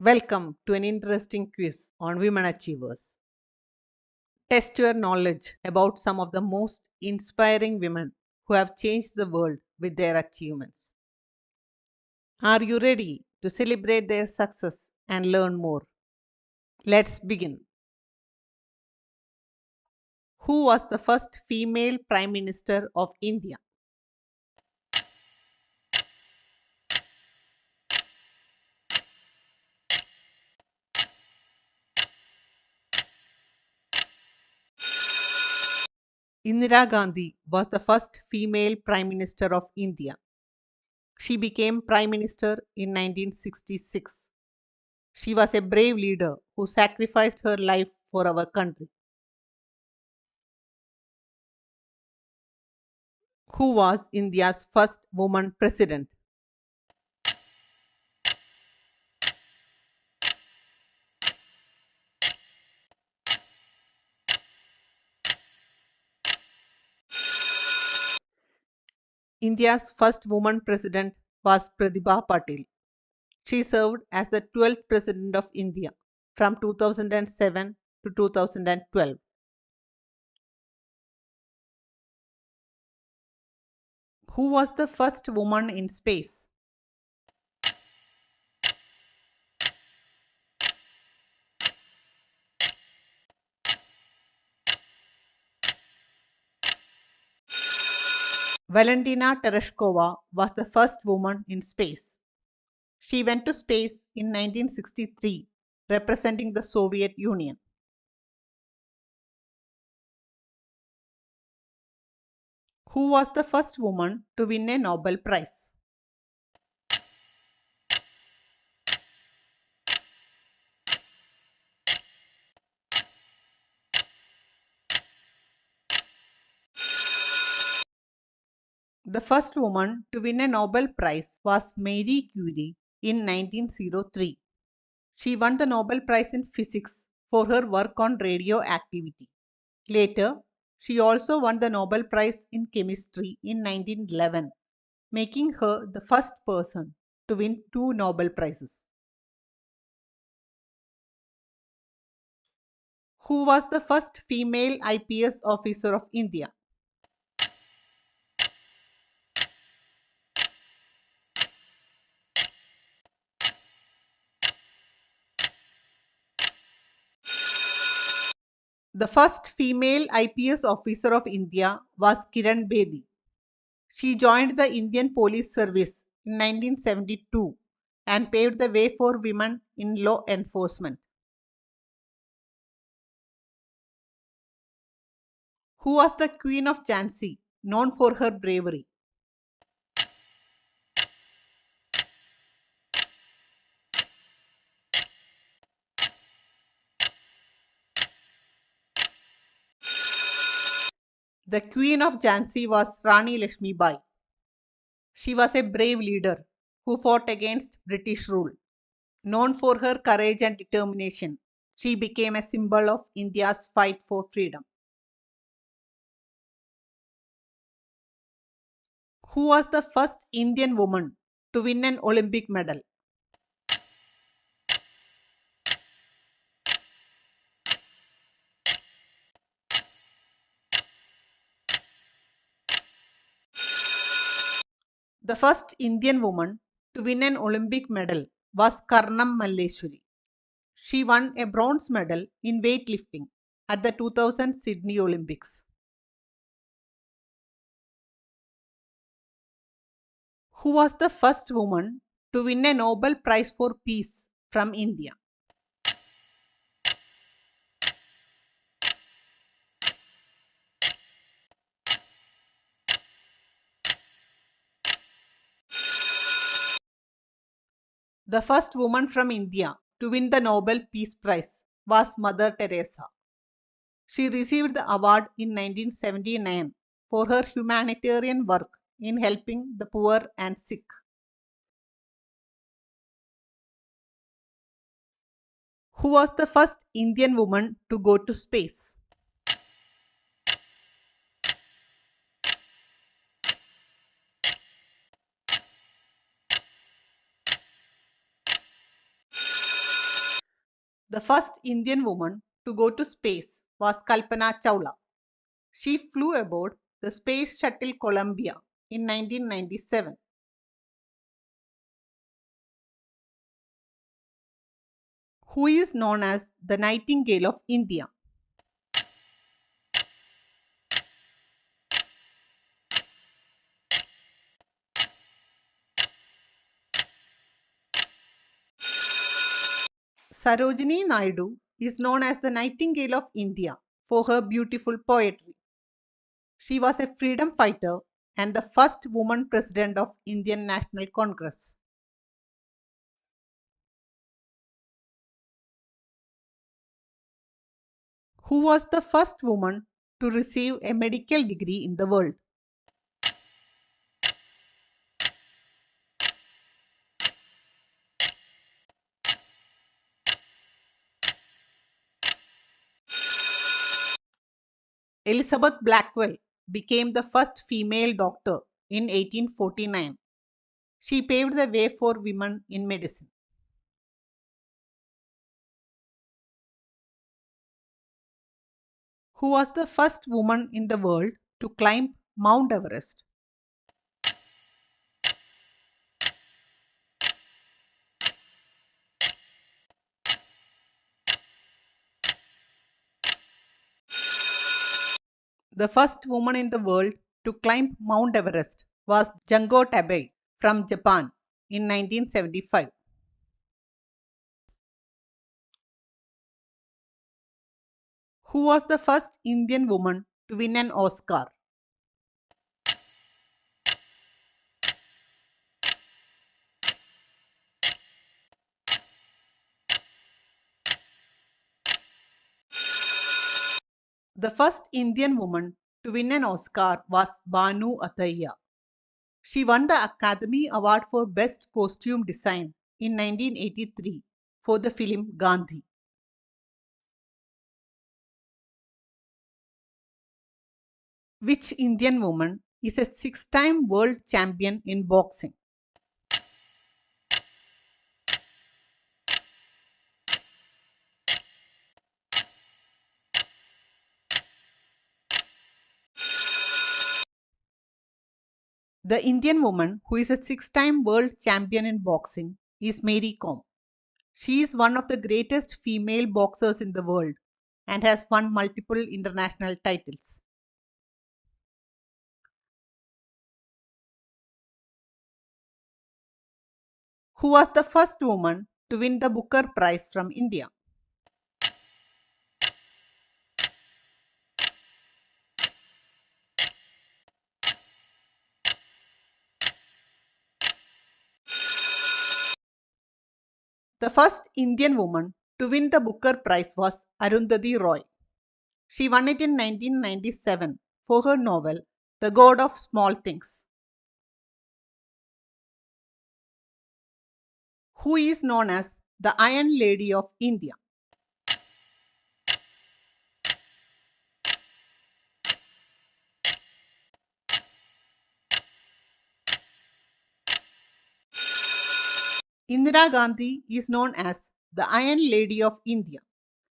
Welcome to an interesting quiz on women achievers. Test your knowledge about some of the most inspiring women who have changed the world with their achievements. Are you ready to celebrate their success and learn more? Let's begin. Who was the first female Prime Minister of India? Indira Gandhi was the first female Prime Minister of India. She became Prime Minister in 1966. She was a brave leader who sacrificed her life for our country. Who was India's first woman president? India's first woman president was Pratibha Patil. She served as the 12th president of India from 2007 to 2012. Who was the first woman in space? Valentina Tereshkova was the first woman in space. She went to space in 1963, representing the Soviet Union. Who was the first woman to win a Nobel Prize? The first woman to win a Nobel Prize was Marie Curie in 1903. She won the Nobel Prize in Physics for her work on radioactivity. Later, she also won the Nobel Prize in Chemistry in 1911, making her the first person to win two Nobel Prizes. Who was the first female IPS officer of India? The first female IPS officer of India was Kiran Bedi. She joined the Indian Police Service in 1972 and paved the way for women in law enforcement. Who was the Queen of Jhansi, known for her bravery? The Queen of Jhansi was Rani Lakshmi Bai. She was a brave leader who fought against British rule. Known for her courage and determination, she became a symbol of India's fight for freedom. Who was the first Indian woman to win an Olympic medal? The first Indian woman to win an Olympic medal was Karnam Malleshwari. She won a bronze medal in weightlifting at the 2000 Sydney Olympics. Who was the first woman to win a Nobel Prize for Peace from India? The first woman from India to win the Nobel Peace Prize was Mother Teresa. She received the award in 1979 for her humanitarian work in helping the poor and sick. Who was the first Indian woman to go to space? The first Indian woman to go to space was Kalpana Chawla. She flew aboard the Space Shuttle Columbia in 1997. Who is known as the Nightingale of India? Sarojini Naidu is known as the Nightingale of India for her beautiful poetry. She was a freedom fighter and the first woman president of Indian National Congress. Who was the first woman to receive a medical degree in the world? Elizabeth Blackwell became the first female doctor in 1849. She paved the way for women in medicine. Who was the first woman in the world to climb Mount Everest? The first woman in the world to climb Mount Everest was Junko Tabei from Japan in 1975. Who was the first Indian woman to win an Oscar? The first Indian woman to win an Oscar was Banu Athaiya. She won the Academy Award for Best Costume Design in 1983 for the film Gandhi. Which Indian woman is a six-time world champion in boxing? The Indian woman who is a six-time world champion in boxing is Mary Kom. She is one of the greatest female boxers in the world and has won multiple international titles. Who was the first woman to win the Booker Prize from India? The first Indian woman to win the Booker Prize was Arundhati Roy. She won it in 1997 for her novel The God of Small Things. Who is known as the Iron Lady of India? Indira Gandhi is known as the Iron Lady of India.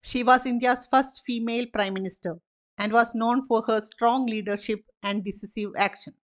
She was India's first female prime minister and was known for her strong leadership and decisive action.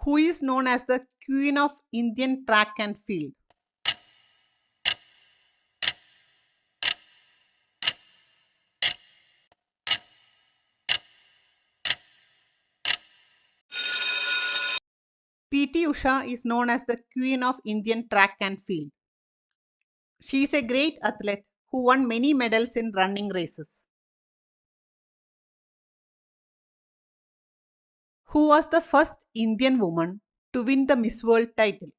Who is known as the Queen of Indian track and field? PT Usha is known as the Queen of Indian track and field. She is a great athlete who won many medals in running races. Who was the first Indian woman to win the Miss World title?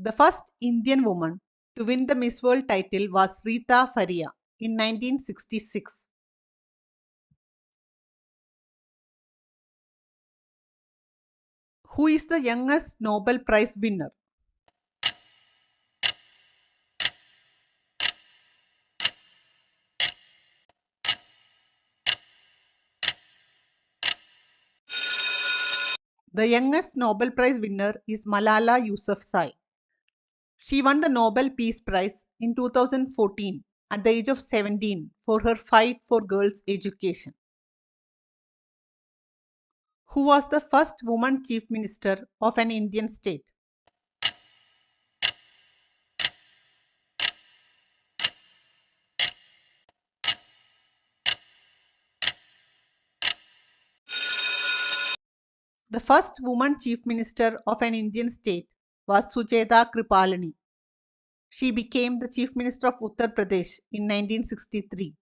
The first Indian woman to win the Miss World title was Rita Faria in 1966. Who is the youngest Nobel Prize winner? The youngest Nobel Prize winner is Malala Yousafzai. She won the Nobel Peace Prize in 2014 at the age of 17 for her fight for girls' education. Who was the first woman chief minister of an Indian state? The first woman chief minister of an Indian state was Sucheta Kripalani. She became the chief minister of Uttar Pradesh in 1963.